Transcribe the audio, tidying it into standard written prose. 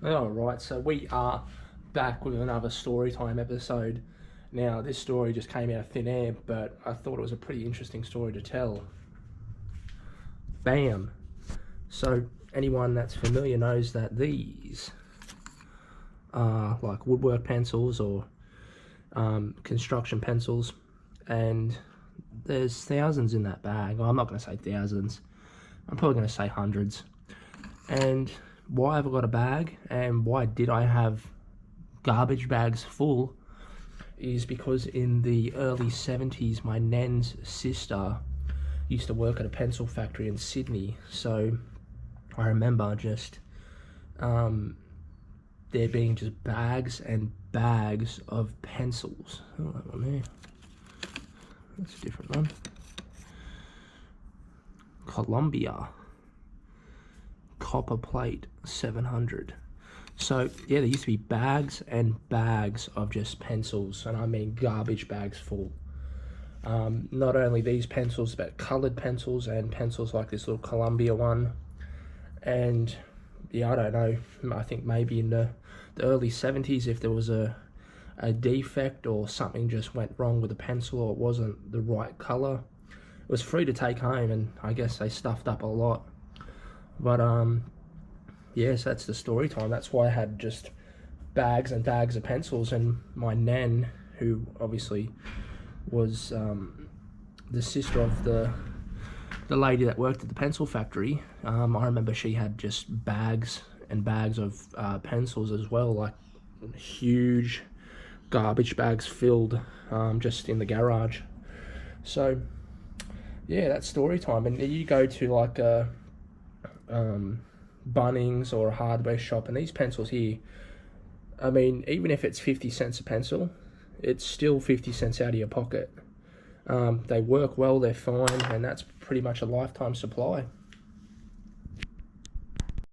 Alright, so we are back with another Storytime episode. Now, this story just came out of thin air, but I thought it was a pretty interesting story to tell. Bam! So, anyone that's familiar knows that these are like woodwork pencils or construction pencils, and there's thousands in that bag. Well, I'm not going to say thousands, I'm probably going to say hundreds. And why have I got a bag and why did I have garbage bags full is because in the early 70s my nan's sister used to work at a pencil factory in Sydney, so I remember just there being just bags and bags of pencils. Oh, that one there, that's a different one. Columbia copper plate 700. So yeah, there used to be bags and bags of just pencils, and I mean garbage bags full. Not only these pencils, but colored pencils and pencils like this little Columbia one. And yeah, I don't know, I think maybe in the early 70s, if there was a defect or something just went wrong with the pencil or it wasn't the right color, it was free to take home, and I guess they stuffed up a lot. But yes, that's the story time. That's why I had just bags and bags of pencils. And my nan, who obviously was the sister of the lady that worked at the pencil factory, I remember she had just bags and bags of pencils as well, like huge garbage bags filled just in the garage. So yeah, that's story time. And you go to like a Bunnings or a hardware shop, and these pencils here, I mean, even if it's 50 cents a pencil, it's still 50 cents out of your pocket. They work well, they're fine, and that's pretty much a lifetime supply.